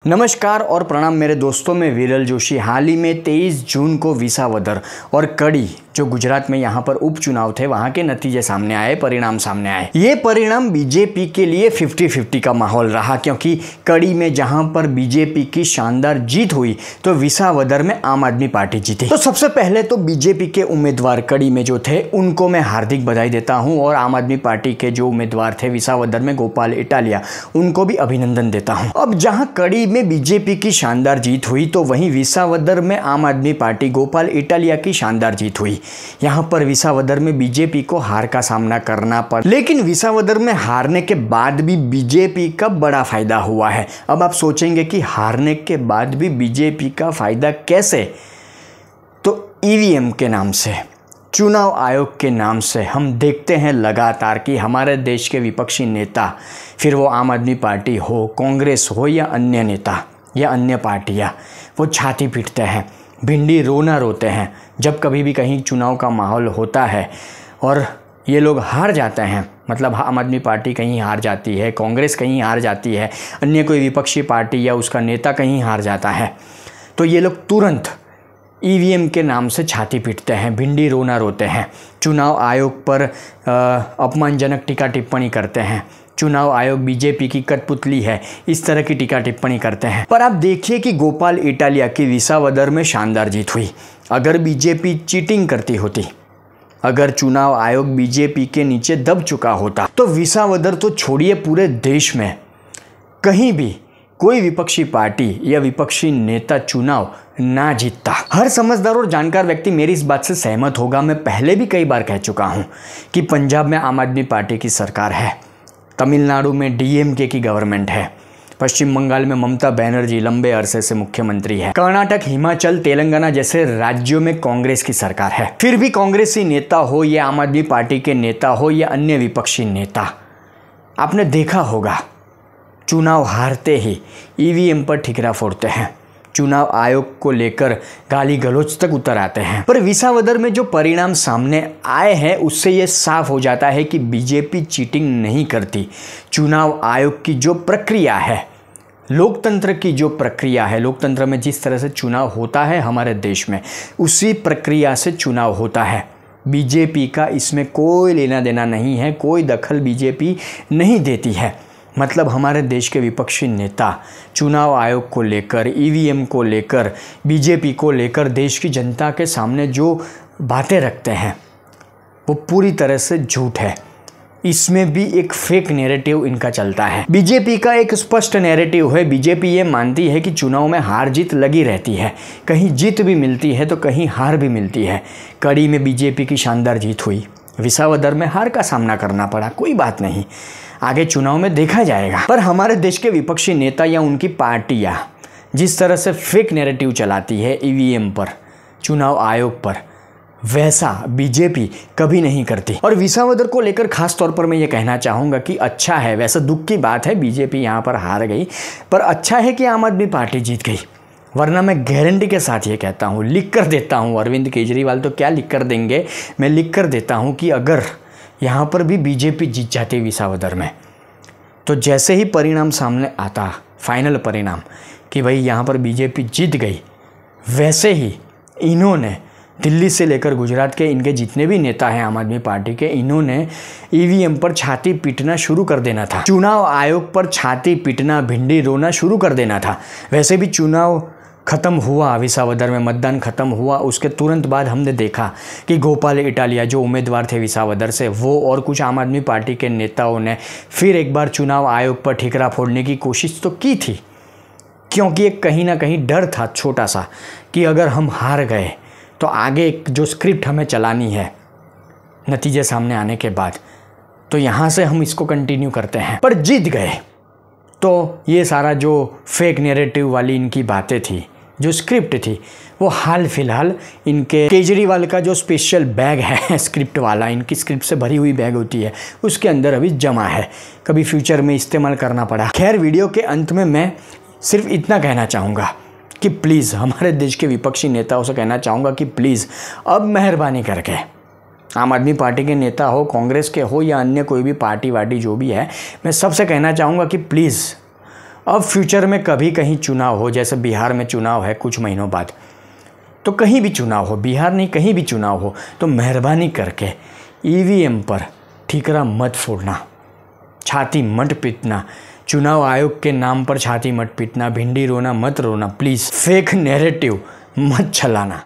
नमस्कार और प्रणाम मेरे दोस्तों, में विरल जोशी। हाल ही में 23 जून को विसावदर और कड़ी जो गुजरात में यहाँ पर उपचुनाव थे, वहाँ के नतीजे सामने आए, परिणाम सामने आए। ये परिणाम बीजेपी के लिए 50-50 का माहौल रहा, क्योंकि कड़ी में जहाँ पर बीजेपी की शानदार जीत हुई तो विसावदर में आम आदमी पार्टी जीती। तो सबसे पहले तो बीजेपी के उम्मीदवार कड़ी में जो थे उनको मैं हार्दिक बधाई देता हूँ, और आम आदमी पार्टी के जो उम्मीदवार थे विसावदर में गोपाल इटालिया, उनको भी अभिनंदन देता हूँ। अब जहाँ कड़ी में बीजेपी की शानदार जीत हुई तो वहीं विसावदर में आम आदमी पार्टी गोपाल इटालिया की शानदार जीत हुई। यहां पर विसावदर में बीजेपी को हार का सामना करना पड़ा, लेकिन विसावदर में हारने के बाद भी बीजेपी का बड़ा फायदा हुआ है। अब आप सोचेंगे कि हारने के बाद भी बीजेपी का फायदा कैसे? तो ईवीएम के नाम से, चुनाव आयोग के नाम से हम देखते हैं लगातार कि हमारे देश के विपक्षी नेता, फिर वो आम आदमी पार्टी हो, कांग्रेस हो या अन्य नेता या अन्य पार्टियां, वो छाती पीटते हैं, भिंडी रोना रोते हैं जब कभी भी कहीं चुनाव का माहौल होता है और ये लोग हार जाते हैं। मतलब आम आदमी पार्टी कहीं हार जाती है, कांग्रेस कहीं हार जाती है, अन्य कोई विपक्षी पार्टी या उसका नेता कहीं हार जाता है, तो ये लोग तुरंत ईवीएम के नाम से छाती पीटते हैं, भिंडी रोना रोते हैं, चुनाव आयोग पर अपमानजनक टीका टिप्पणी करते हैं, चुनाव आयोग बीजेपी की कठपुतली है, इस तरह की टीका टिप्पणी करते हैं। पर आप देखिए कि गोपाल इटालिया की विसावदर में शानदार जीत हुई। अगर बीजेपी चीटिंग करती होती, अगर चुनाव आयोग बीजेपी के नीचे दब चुका होता, तो विसावदर तो छोड़िए, पूरे देश में कहीं भी कोई विपक्षी पार्टी या विपक्षी नेता चुनाव ना जीतता। हर समझदार और जानकार व्यक्ति मेरी इस बात से सहमत होगा। मैं पहले भी कई बार कह चुका हूं कि पंजाब में आम आदमी पार्टी की सरकार है, तमिलनाडु में डीएमके की गवर्नमेंट है, पश्चिम बंगाल में ममता बनर्जी लंबे अरसे से मुख्यमंत्री है, कर्नाटक, हिमाचल, तेलंगाना जैसे राज्यों में कांग्रेस की सरकार है। फिर भी कांग्रेसी नेता हो या आम आदमी पार्टी के नेता हो या अन्य विपक्षी नेता, आपने देखा होगा चुनाव हारते ही ईवीएम पर ठिकरा फोड़ते हैं, चुनाव आयोग को लेकर गाली गलौज तक उतर आते हैं। पर विसावदर में जो परिणाम सामने आए हैं उससे ये साफ हो जाता है कि बीजेपी चीटिंग नहीं करती। चुनाव आयोग की जो प्रक्रिया है, लोकतंत्र की जो प्रक्रिया है, लोकतंत्र में जिस तरह से चुनाव होता है हमारे देश में, उसी प्रक्रिया से चुनाव होता है। बीजेपी का इसमें कोई लेना देना नहीं है, कोई दखल बीजेपी नहीं देती है। मतलब हमारे देश के विपक्षी नेता चुनाव आयोग को लेकर, ईवीएम को लेकर, बीजेपी को लेकर देश की जनता के सामने जो बातें रखते हैं वो पूरी तरह से झूठ है। इसमें भी एक फेक नैरेटिव इनका चलता है। बीजेपी का एक स्पष्ट नैरेटिव है। बीजेपी ये मानती है कि चुनाव में हार जीत लगी रहती है, कहीं जीत भी मिलती है तो कहीं हार भी मिलती है। कड़ी में बीजेपी की शानदार जीत हुई, विसावदर में हार का सामना करना पड़ा, कोई बात नहीं, आगे चुनाव में देखा जाएगा। पर हमारे देश के विपक्षी नेता या उनकी पार्टियां जिस तरह से फेक नैरेटिव चलाती है ईवीएम पर, चुनाव आयोग पर, वैसा बीजेपी कभी नहीं करती। और विसावदर को लेकर खास तौर पर मैं ये कहना चाहूँगा कि अच्छा है, वैसे दुख की बात है बीजेपी यहाँ पर हार गई, पर अच्छा है कि आम आदमी पार्टी जीत गई। वरना मैं गारंटी के साथ ये कहता हूँ, लिख कर देता हूँ, अरविंद केजरीवाल तो क्या लिख कर देंगे, मैं लिख कर देता हूँ कि अगर यहाँ पर भी बीजेपी जीत जाती विसावदर में, तो जैसे ही परिणाम सामने आता, फाइनल परिणाम कि भाई यहाँ पर बीजेपी जीत गई, वैसे ही इन्होंने दिल्ली से लेकर गुजरात के इनके जितने भी नेता हैं आम आदमी पार्टी के, इन्होंने ईवीएम पर छाती पीटना शुरू कर देना था, चुनाव आयोग पर छाती पीटना, भिंडी रोना शुरू कर देना था। वैसे भी चुनाव ख़त्म हुआ, विसावदर में मतदान ख़त्म हुआ, उसके तुरंत बाद हमने देखा कि गोपाल इटालिया जो उम्मीदवार थे विसावदर से, वो और कुछ आम आदमी पार्टी के नेताओं ने फिर एक बार चुनाव आयोग पर ठिकरा फोड़ने की कोशिश तो की थी, क्योंकि एक कहीं ना कहीं डर था छोटा सा कि अगर हम हार गए तो आगे जो स्क्रिप्ट हमें चलानी है नतीजे सामने आने के बाद, तो यहाँ से हम इसको कंटिन्यू करते हैं। पर जीत गए तो ये सारा जो फेक नैरेटिव वाली इनकी बातें थी, जो स्क्रिप्ट थी, वो हाल फिलहाल इनके केजरीवाल का जो स्पेशल बैग है स्क्रिप्ट वाला, इनकी स्क्रिप्ट से भरी हुई बैग होती है, उसके अंदर अभी जमा है, कभी फ्यूचर में इस्तेमाल करना पड़ा। खैर, वीडियो के अंत में मैं सिर्फ इतना कहना चाहूँगा कि प्लीज़, हमारे देश के विपक्षी नेताओं से कहना चाहूँगा कि प्लीज़ अब मेहरबानी करके, आम आदमी पार्टी के नेता हो, कांग्रेस के हो या अन्य कोई भी पार्टी वार्टी जो भी है, मैं सबसे कहना चाहूँगा कि प्लीज़ अब फ्यूचर में कभी कहीं चुनाव हो, जैसे बिहार में चुनाव है कुछ महीनों बाद, तो कहीं भी चुनाव हो, बिहार नहीं कहीं भी चुनाव हो, तो मेहरबानी करके ईवीएम पर ठीकरा मत फोड़ना, छाती मत पीटना, चुनाव आयोग के नाम पर छाती मत पीटना, भिंडी रोना मत रोना प्लीज़, फेक नैरेटिव मत चलाना।